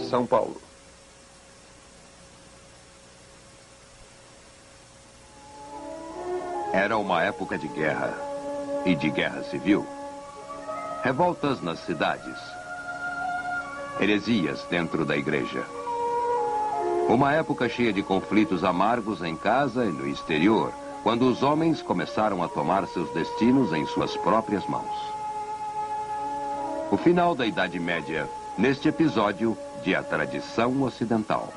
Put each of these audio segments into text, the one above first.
São Paulo. Era uma época de guerra e de guerra civil. Revoltas nas cidades. Heresias dentro da igreja. Uma época cheia de conflitos amargos em casa e no exterior, quando os homens começaram a tomar seus destinos em suas próprias mãos. O final da Idade Média, neste episódio de A Tradição Ocidental.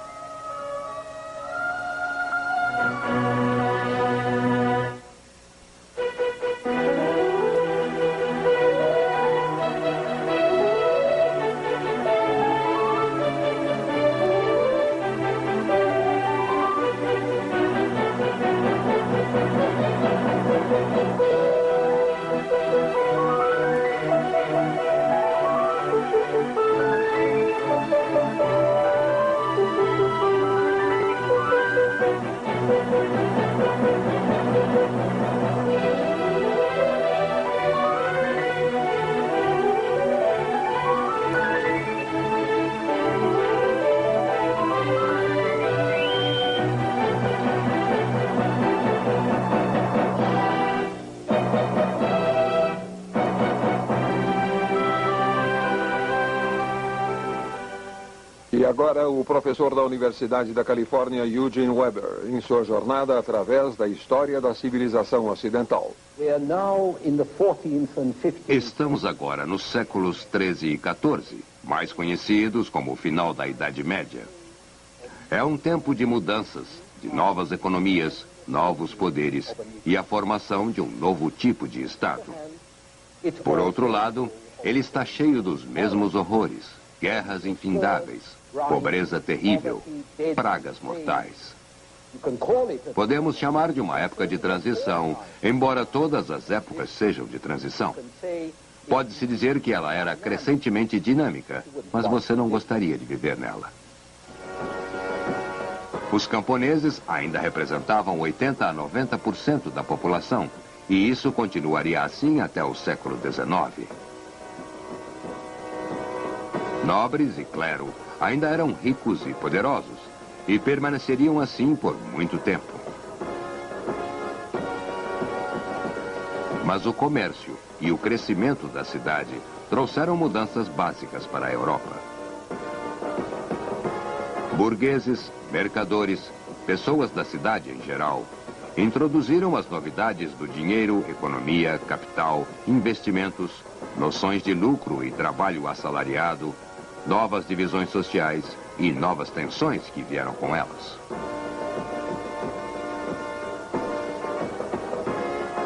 E agora o professor da Universidade da Califórnia, Eugene Weber, em sua jornada através da história da civilização ocidental. Estamos agora nos séculos 13 e 14, mais conhecidos como o final da Idade Média. É um tempo de mudanças, de novas economias, novos poderes e a formação de um novo tipo de Estado. Por outro lado, ele está cheio dos mesmos horrores, guerras infindáveis, pobreza terrível, pragas mortais. Podemos chamar de uma época de transição, embora todas as épocas sejam de transição. Pode-se dizer que ela era crescentemente dinâmica, mas você não gostaria de viver nela. Os camponeses ainda representavam 80 a 90% da população, e isso continuaria assim até o século XIX. Nobres e clero ainda eram ricos e poderosos, e permaneceriam assim por muito tempo. Mas o comércio e o crescimento da cidade trouxeram mudanças básicas para a Europa. Burgueses, mercadores, pessoas da cidade em geral, introduziram as novidades do dinheiro, economia, capital, investimentos, noções de lucro e trabalho assalariado, novas divisões sociais e novas tensões que vieram com elas.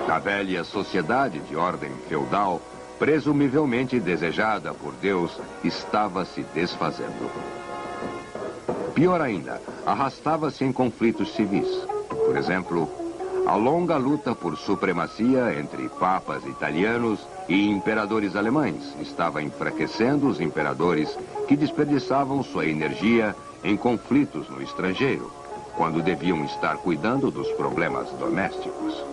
A velha sociedade de ordem feudal, presumivelmente desejada por Deus, estava se desfazendo. Pior ainda, arrastava-se em conflitos civis. Por exemplo, a longa luta por supremacia entre papas italianos e imperadores alemães estava enfraquecendo os imperadores que desperdiçavam sua energia em conflitos no estrangeiro, quando deviam estar cuidando dos problemas domésticos.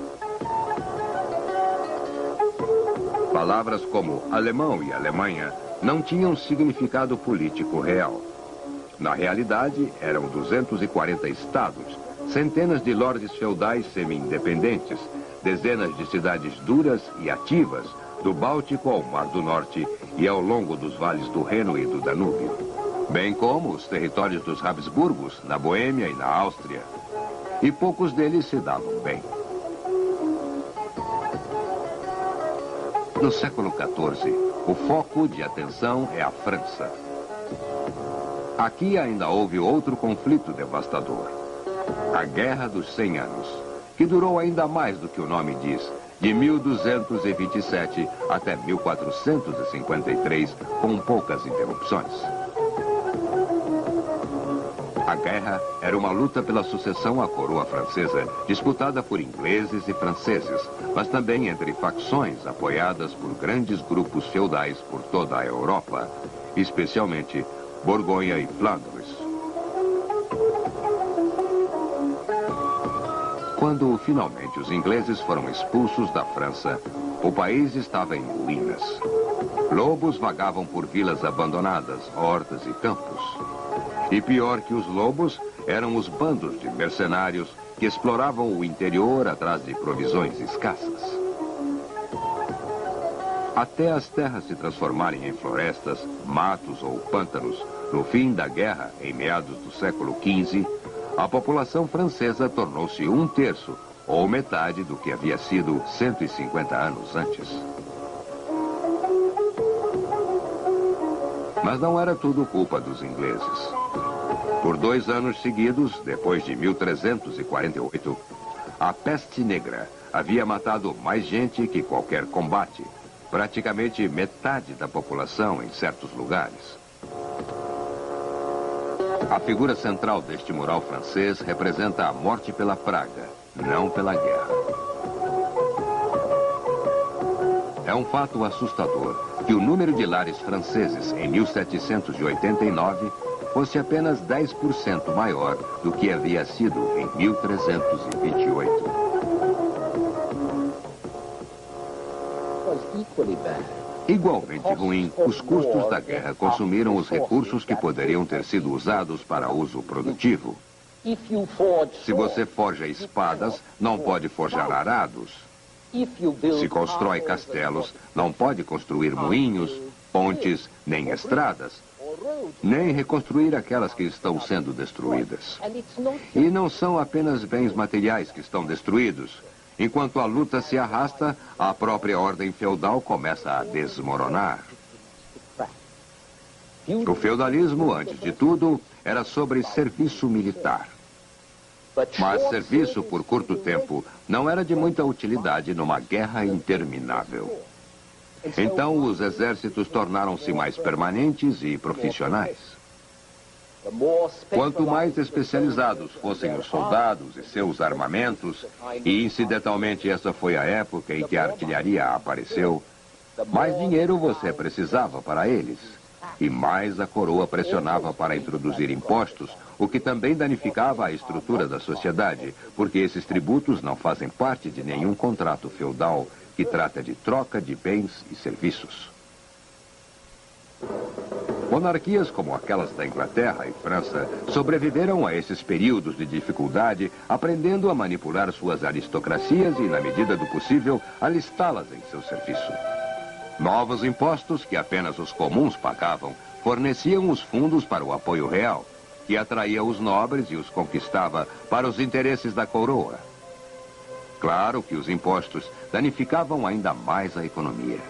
Palavras como alemão e Alemanha não tinham significado político real. Na realidade, eram 240 estados, centenas de lordes feudais semi-independentes, dezenas de cidades duras e ativas, do Báltico ao Mar do Norte e ao longo dos vales do Reno e do Danúbio, bem como os territórios dos Habsburgos, na Boêmia e na Áustria. E poucos deles se davam bem. No século XIV, o foco de atenção é a França. Aqui ainda houve outro conflito devastador. A Guerra dos 100 Anos, que durou ainda mais do que o nome diz, de 1227 até 1453, com poucas interrupções. A guerra era uma luta pela sucessão à coroa francesa, disputada por ingleses e franceses, mas também entre facções apoiadas por grandes grupos feudais por toda a Europa, especialmente Borgonha e Flandres. Quando finalmente os ingleses foram expulsos da França, o país estava em ruínas. Lobos vagavam por vilas abandonadas, hortas e campos. E pior que os lobos, eram os bandos de mercenários que exploravam o interior atrás de provisões escassas. Até as terras se transformarem em florestas, matos ou pântanos, no fim da guerra, em meados do século XV, a população francesa tornou-se 1/3, ou metade do que havia sido 150 anos antes. Mas não era tudo culpa dos ingleses. Por 2 anos seguidos, depois de 1348, a peste negra havia matado mais gente que qualquer combate, praticamente metade da população em certos lugares. A figura central deste mural francês representa a morte pela praga, não pela guerra. É um fato assustador que o número de lares franceses em 1789 fosse apenas 10% maior do que havia sido em 1328. Igualmente ruim, os custos da guerra consumiram os recursos que poderiam ter sido usados para uso produtivo. Se você forja espadas, não pode forjar arados. Se constrói castelos, não pode construir moinhos, pontes, nem estradas, nem reconstruir aquelas que estão sendo destruídas. E não são apenas bens materiais que estão destruídos. Enquanto a luta se arrasta, a própria ordem feudal começa a desmoronar. O feudalismo, antes de tudo, era sobre serviço militar. Mas serviço por curto tempo não era de muita utilidade numa guerra interminável. Então, os exércitos tornaram-se mais permanentes e profissionais. Quanto mais especializados fossem os soldados e seus armamentos, e incidentalmente essa foi a época em que a artilharia apareceu, mais dinheiro você precisava para eles. E mais a coroa pressionava para introduzir impostos, o que também danificava a estrutura da sociedade, porque esses tributos não fazem parte de nenhum contrato feudal que trata de troca de bens e serviços. Monarquias como aquelas da Inglaterra e França sobreviveram a esses períodos de dificuldade, aprendendo a manipular suas aristocracias e, na medida do possível, alistá-las em seu serviço. Novos impostos, que apenas os comuns pagavam, forneciam os fundos para o apoio real, que atraía os nobres e os conquistava para os interesses da coroa. Claro que os impostos danificavam ainda mais a economia.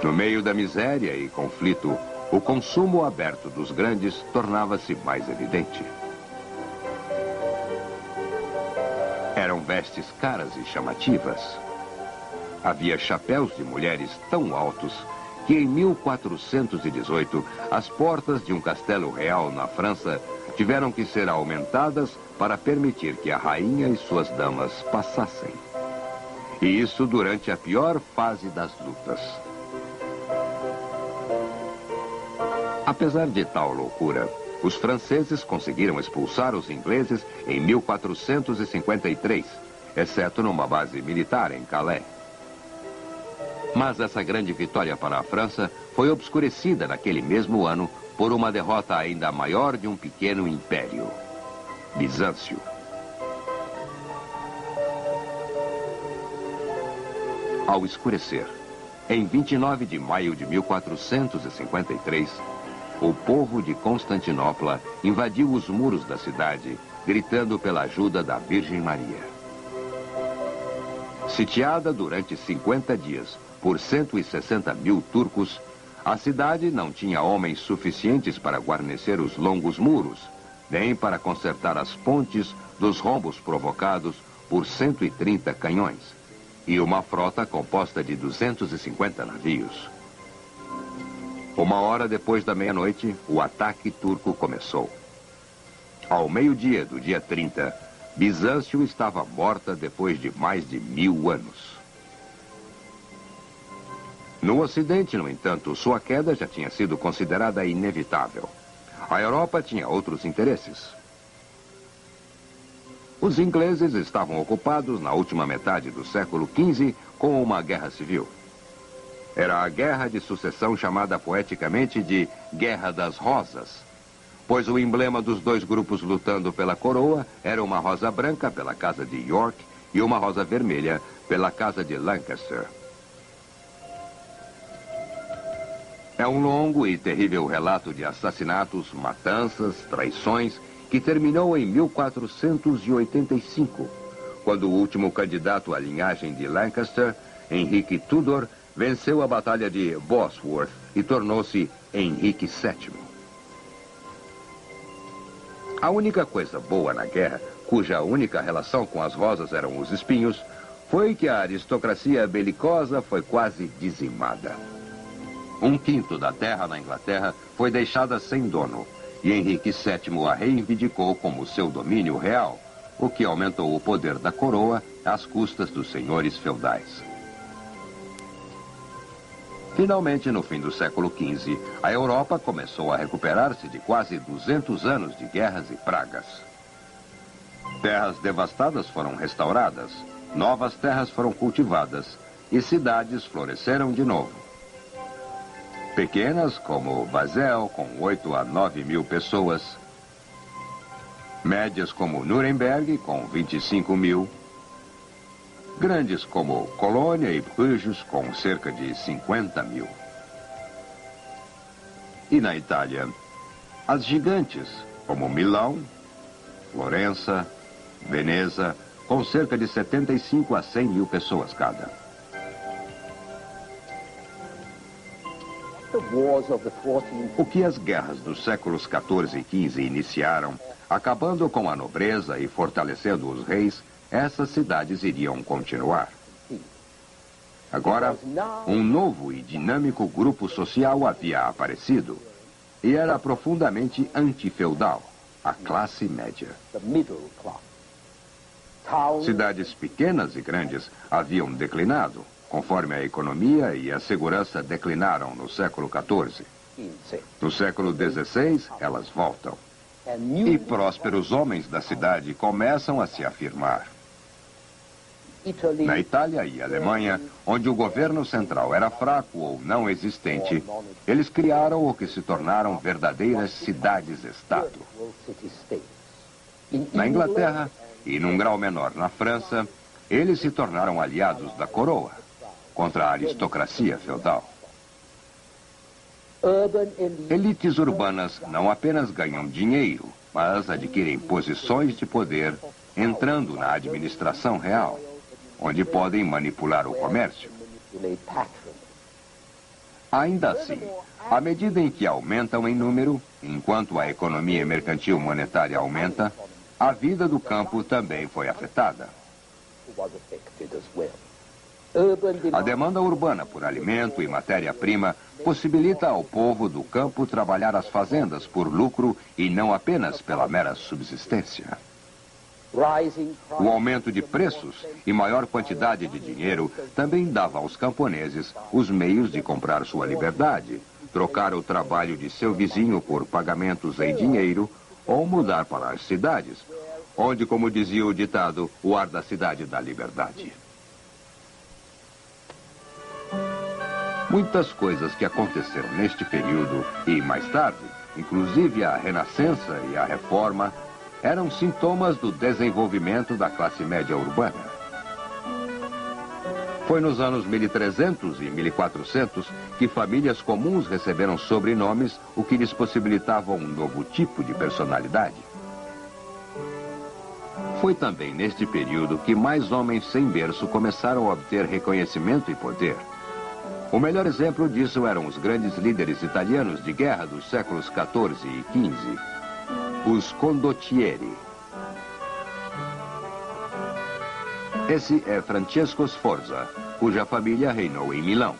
No meio da miséria e conflito, o consumo aberto dos grandes tornava-se mais evidente. Eram vestes caras e chamativas. Havia chapéus de mulheres tão altos que em 1418 as portas de um castelo real na França tiveram que ser aumentadas para permitir que a rainha e suas damas passassem. E isso durante a pior fase das lutas. Apesar de tal loucura, os franceses conseguiram expulsar os ingleses em 1453, exceto numa base militar em Calais. Mas essa grande vitória para a França foi obscurecida naquele mesmo ano por uma derrota ainda maior de um pequeno império, Bizâncio. Ao escurecer, em 29 de maio de 1453, o povo de Constantinopla invadiu os muros da cidade, gritando pela ajuda da Virgem Maria. Sitiada durante 50 dias por 160 mil turcos, a cidade não tinha homens suficientes para guarnecer os longos muros, nem para consertar as pontes dos rombos provocados por 130 canhões, e uma frota composta de 250 navios. 1 hora depois da meia-noite, o ataque turco começou. Ao meio-dia do dia 30, Bizâncio estava morta depois de mais de 1000 anos. No Ocidente, no entanto, sua queda já tinha sido considerada inevitável. A Europa tinha outros interesses. Os ingleses estavam ocupados na última metade do século XV com uma guerra civil. Era a guerra de sucessão chamada poeticamente de Guerra das Rosas, pois o emblema dos dois grupos lutando pela coroa era uma rosa branca pela casa de York e uma rosa vermelha pela casa de Lancaster. É um longo e terrível relato de assassinatos, matanças, traições, que terminou em 1485, quando o último candidato à linhagem de Lancaster, Henrique Tudor, venceu a Batalha de Bosworth e tornou-se Henrique VII. A única coisa boa na guerra, cuja única relação com as rosas eram os espinhos, foi que a aristocracia belicosa foi quase dizimada. 1/5 da terra na Inglaterra foi deixada sem dono, e Henrique VII a reivindicou como seu domínio real, o que aumentou o poder da coroa às custas dos senhores feudais. Finalmente, no fim do século XV, a Europa começou a recuperar-se de quase 200 anos de guerras e pragas. Terras devastadas foram restauradas, novas terras foram cultivadas e cidades floresceram de novo. Pequenas, como Basel, com 8 a 9 mil pessoas. Médias, como Nuremberg, com 25 mil. Grandes, como Colônia e Bruges, com cerca de 50 mil. E na Itália, as gigantes, como Milão, Florença, Veneza, com cerca de 75 a 100 mil pessoas cada. O que as guerras dos séculos XIV e XV iniciaram, acabando com a nobreza e fortalecendo os reis, essas cidades iriam continuar. Agora, um novo e dinâmico grupo social havia aparecido, e era profundamente antifeudal, a classe média. Cidades pequenas e grandes haviam declinado, conforme a economia e a segurança declinaram no século XIV. No século XVI, elas voltam. E prósperos homens da cidade começam a se afirmar. Na Itália e Alemanha, onde o governo central era fraco ou não existente, eles criaram o que se tornaram verdadeiras cidades-estado. Na Inglaterra, e num grau menor na França, eles se tornaram aliados da coroa, contra a aristocracia feudal. Elites urbanas não apenas ganham dinheiro, mas adquirem posições de poder, entrando na administração real, onde podem manipular o comércio. Ainda assim, à medida em que aumentam em número, enquanto a economia mercantil monetária aumenta, a vida do campo também foi afetada. A demanda urbana por alimento e matéria-prima possibilita ao povo do campo trabalhar as fazendas por lucro e não apenas pela mera subsistência. O aumento de preços e maior quantidade de dinheiro também dava aos camponeses os meios de comprar sua liberdade, trocar o trabalho de seu vizinho por pagamentos em dinheiro ou mudar para as cidades, onde, como dizia o ditado, o ar da cidade dá liberdade. Muitas coisas que aconteceram neste período e mais tarde, inclusive a Renascença e a Reforma, eram sintomas do desenvolvimento da classe média urbana. Foi nos anos 1300 e 1400 que famílias comuns receberam sobrenomes, o que lhes possibilitava um novo tipo de personalidade. Foi também neste período que mais homens sem berço começaram a obter reconhecimento e poder. O melhor exemplo disso eram os grandes líderes italianos de guerra dos séculos XIV e XV, os condottieri. Esse é Francesco Sforza, cuja família reinou em Milão.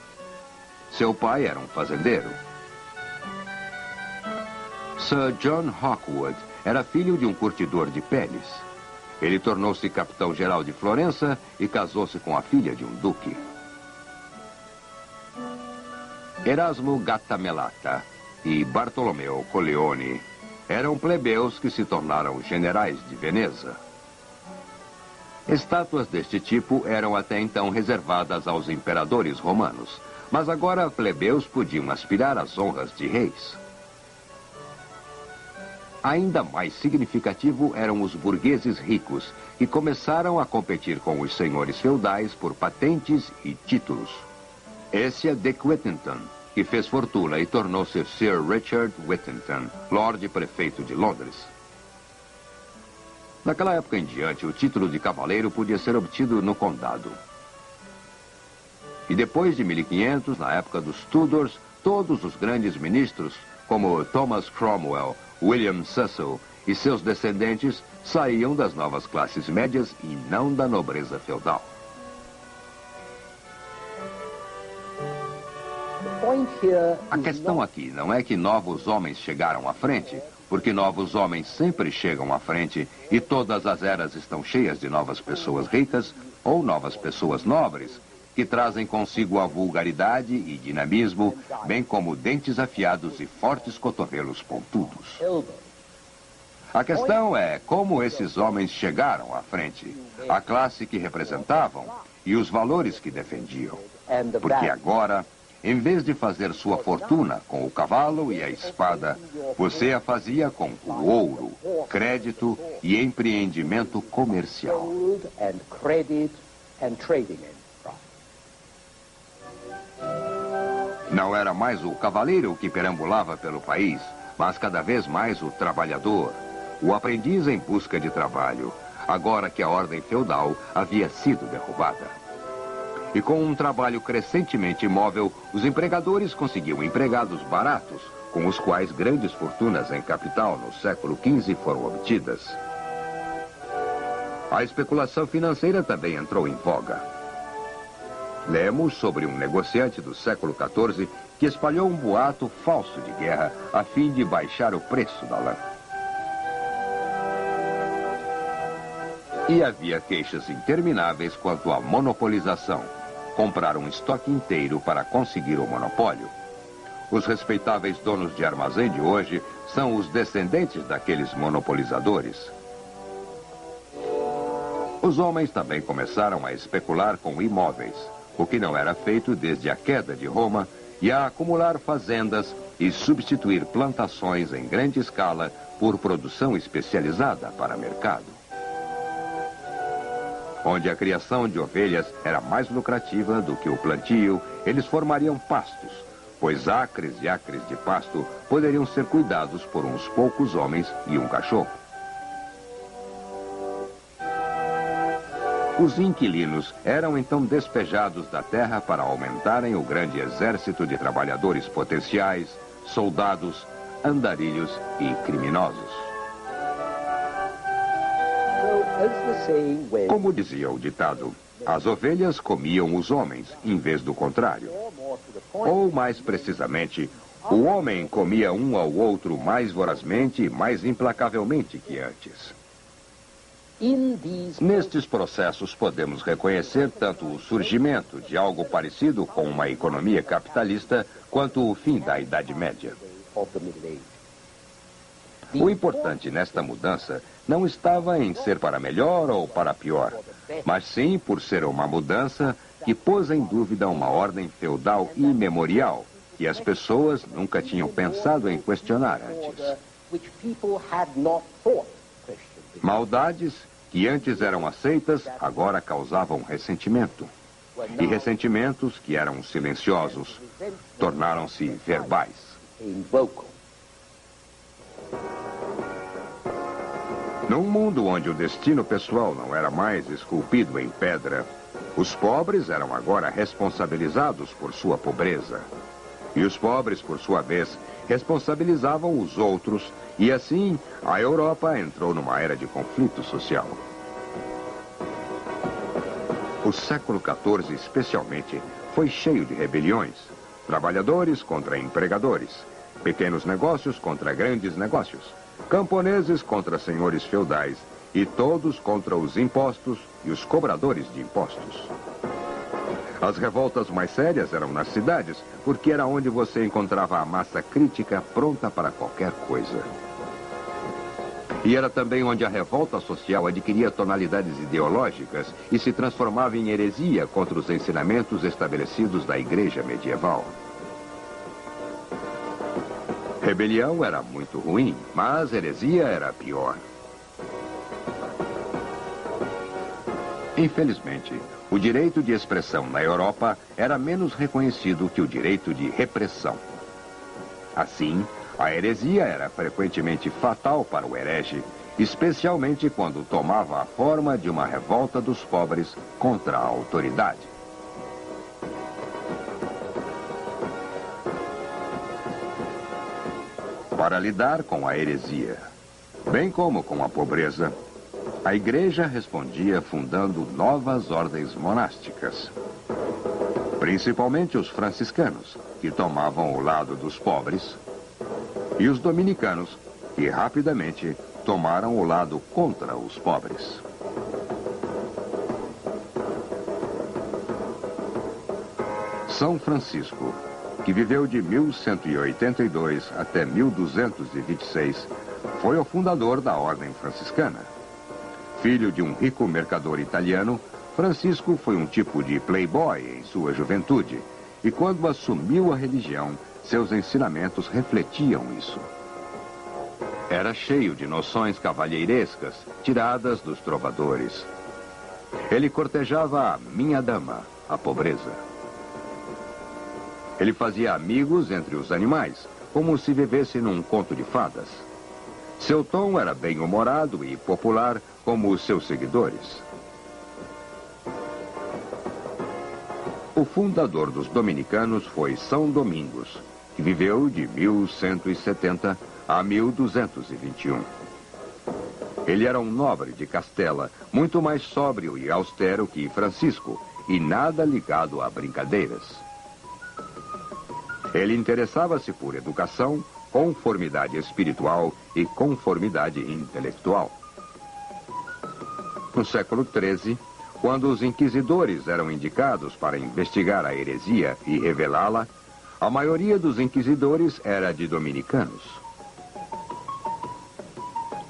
Seu pai era um fazendeiro. Sir John Hawkwood era filho de um curtidor de peles. Ele tornou-se capitão-geral de Florença e casou-se com a filha de um duque. Erasmo Gattamelata e Bartolomeo Colleoni eram plebeus que se tornaram generais de Veneza. Estátuas deste tipo eram até então reservadas aos imperadores romanos, Mas agora plebeus podiam aspirar às honras de reis. Ainda mais significativo eram os burgueses ricos, que começaram a competir com os senhores feudais por patentes e títulos. Esse é Dick Whittington, que fez fortuna e tornou-se Sir Richard Whittington, Lord Prefeito de Londres. Naquela época em diante, o título de cavaleiro podia ser obtido no condado. E depois de 1500, na época dos Tudors, todos os grandes ministros, como Thomas Cromwell, William Cecil e seus descendentes, saíam das novas classes médias e não da nobreza feudal. A questão aqui não é que novos homens chegaram à frente, porque novos homens sempre chegam à frente e todas as eras estão cheias de novas pessoas ricas ou novas pessoas nobres, que trazem consigo a vulgaridade e dinamismo, bem como dentes afiados e fortes cotovelos pontudos. A questão é como esses homens chegaram à frente, a classe que representavam e os valores que defendiam. Porque agora, em vez de fazer sua fortuna com o cavalo e a espada, você a fazia com o ouro, crédito e empreendimento comercial. Não era mais o cavaleiro que perambulava pelo país, mas cada vez mais o trabalhador, o aprendiz em busca de trabalho, agora que a ordem feudal havia sido derrubada. E com um trabalho crescentemente imóvel, os empregadores conseguiam empregados baratos, com os quais grandes fortunas em capital no século XV foram obtidas. A especulação financeira também entrou em voga. Lemos sobre um negociante do século XIV que espalhou um boato falso de guerra a fim de baixar o preço da lã. E havia queixas intermináveis quanto à monopolização. Comprar um estoque inteiro para conseguir o monopólio. Os respeitáveis donos de armazém de hoje são os descendentes daqueles monopolizadores. Os homens também começaram a especular com imóveis, o que não era feito desde a queda de Roma, e a acumular fazendas e substituir plantações em grande escala por produção especializada para mercado. Onde a criação de ovelhas era mais lucrativa do que o plantio, eles formariam pastos, pois acres e acres de pasto poderiam ser cuidados por uns poucos homens e um cachorro. Os inquilinos eram então despejados da terra para aumentarem o grande exército de trabalhadores potenciais, soldados, andarilhos e criminosos. Como dizia o ditado, as ovelhas comiam os homens, em vez do contrário. Ou, mais precisamente, o homem comia um ao outro mais vorazmente e mais implacavelmente que antes. Nestes processos podemos reconhecer tanto o surgimento de algo parecido com uma economia capitalista, quanto o fim da Idade Média. O importante nesta mudança não estava em ser para melhor ou para pior, mas sim por ser uma mudança que pôs em dúvida uma ordem feudal imemorial, que as pessoas nunca tinham pensado em questionar antes. Maldades que antes eram aceitas, agora causavam ressentimento. E ressentimentos que eram silenciosos, tornaram-se verbais. Num mundo onde o destino pessoal não era mais esculpido em pedra, os pobres eram agora responsabilizados por sua pobreza. E os pobres, por sua vez, responsabilizavam os outros, e assim a Europa entrou numa era de conflito social. O século XIV, especialmente, foi cheio de rebeliões. Trabalhadores contra empregadores, pequenos negócios contra grandes negócios, camponeses contra senhores feudais e todos contra os impostos e os cobradores de impostos. As revoltas mais sérias eram nas cidades, porque era onde você encontrava a massa crítica pronta para qualquer coisa. E era também onde a revolta social adquiria tonalidades ideológicas e se transformava em heresia contra os ensinamentos estabelecidos da Igreja medieval. Rebelião era muito ruim, mas heresia era pior. Infelizmente, o direito de expressão na Europa era menos reconhecido que o direito de repressão. Assim, a heresia era frequentemente fatal para o herege, especialmente quando tomava a forma de uma revolta dos pobres contra a autoridade. Para lidar com a heresia, bem como com a pobreza, a Igreja respondia fundando novas ordens monásticas. Principalmente os franciscanos, que tomavam o lado dos pobres, e os dominicanos, que rapidamente tomaram o lado contra os pobres. São Francisco, que viveu de 1182 até 1226, foi o fundador da Ordem Franciscana. Filho de um rico mercador italiano, Francisco foi um tipo de playboy em sua juventude, e quando assumiu a religião, seus ensinamentos refletiam isso. Era cheio de noções cavalheirescas, tiradas dos trovadores. Ele cortejava a minha dama, a pobreza. Ele fazia amigos entre os animais, como se vivesse num conto de fadas. Seu tom era bem-humorado e popular, como os seus seguidores. O fundador dos dominicanos foi São Domingos, que viveu de 1170 a 1221. Ele era um nobre de Castela, muito mais sóbrio e austero que Francisco, e nada ligado a brincadeiras. Ele interessava-se por educação, conformidade espiritual e conformidade intelectual. No século XIII, quando os inquisidores eram indicados para investigar a heresia e revelá-la, a maioria dos inquisidores era de dominicanos.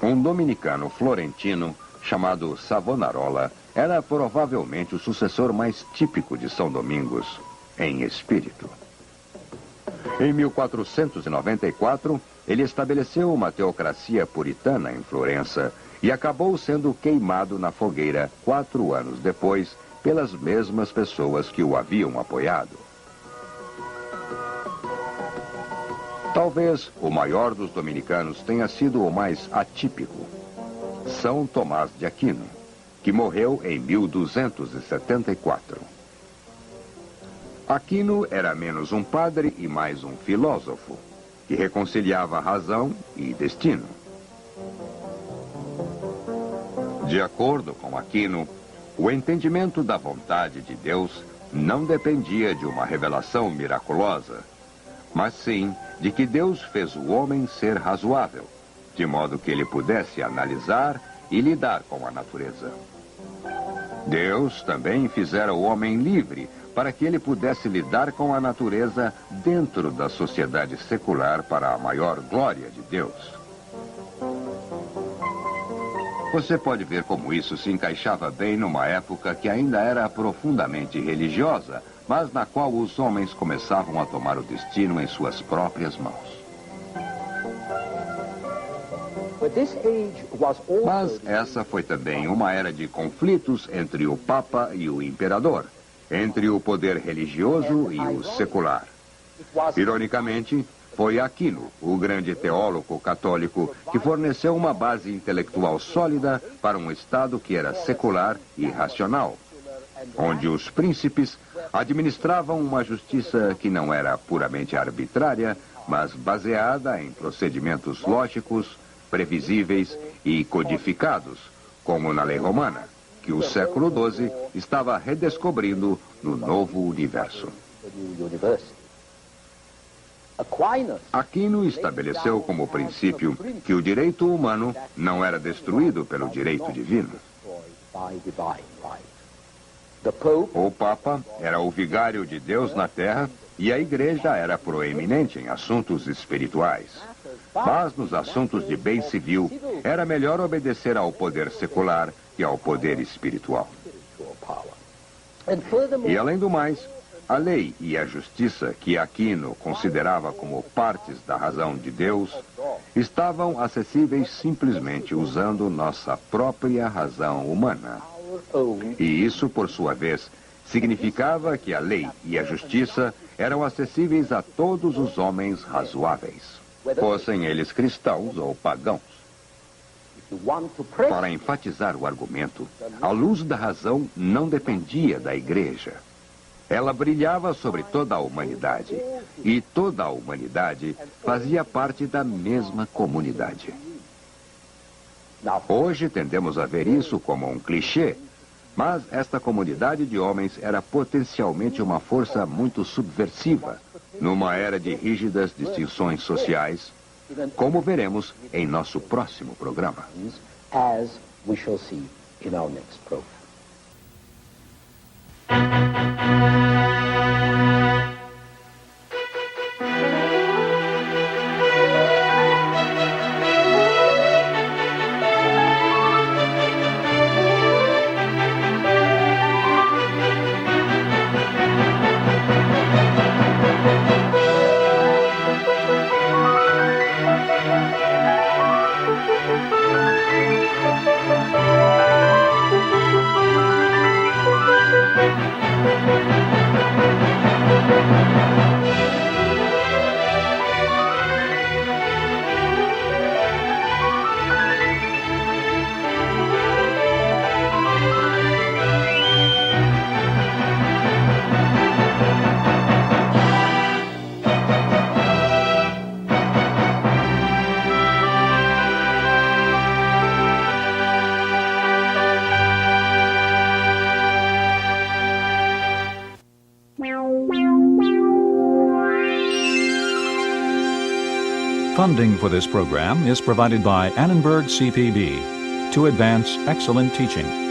Um dominicano florentino, chamado Savonarola, era provavelmente o sucessor mais típico de São Domingos, em espírito. Em 1494, ele estabeleceu uma teocracia puritana em Florença e acabou sendo queimado na fogueira 4 anos depois pelas mesmas pessoas que o haviam apoiado. Talvez o maior dos dominicanos tenha sido o mais atípico, São Tomás de Aquino, que morreu em 1274. Aquino era menos um padre e mais um filósofo, que reconciliava razão e destino. De acordo com Aquino, o entendimento da vontade de Deus não dependia de uma revelação miraculosa, mas sim de que Deus fez o homem ser razoável, de modo que ele pudesse analisar e lidar com a natureza. Deus também fizera o homem livre para que ele pudesse lidar com a natureza dentro da sociedade secular para a maior glória de Deus. Você pode ver como isso se encaixava bem numa época que ainda era profundamente religiosa, mas na qual os homens começavam a tomar o destino em suas próprias mãos. Mas essa foi também uma era de conflitos entre o Papa e o Imperador, entre o poder religioso e o secular. Ironicamente, foi Aquino, o grande teólogo católico, que forneceu uma base intelectual sólida para um Estado que era secular e racional, onde os príncipes administravam uma justiça que não era puramente arbitrária, mas baseada em procedimentos lógicos, previsíveis e codificados, como na lei romana, que o século XII estava redescobrindo no novo universo. Aquino estabeleceu como princípio que o direito humano não era destruído pelo direito divino. O Papa era o vigário de Deus na terra e a Igreja era proeminente em assuntos espirituais. Mas nos assuntos de bem civil, era melhor obedecer ao poder secular que ao poder espiritual. E além do mais, a lei e a justiça, que Aquino considerava como partes da razão de Deus, estavam acessíveis simplesmente usando nossa própria razão humana. E isso, por sua vez, significava que a lei e a justiça eram acessíveis a todos os homens razoáveis, fossem eles cristãos ou pagãos. Para enfatizar o argumento, a luz da razão não dependia da igreja. Ela brilhava sobre toda a humanidade, e toda a humanidade fazia parte da mesma comunidade. Hoje tendemos a ver isso como um clichê, mas esta comunidade de homens era potencialmente uma força muito subversiva, numa era de rígidas distinções sociais, como veremos em nosso próximo programa. As we shall see in our next program. Funding for this program is provided by Annenberg CPB to advance excellent teaching.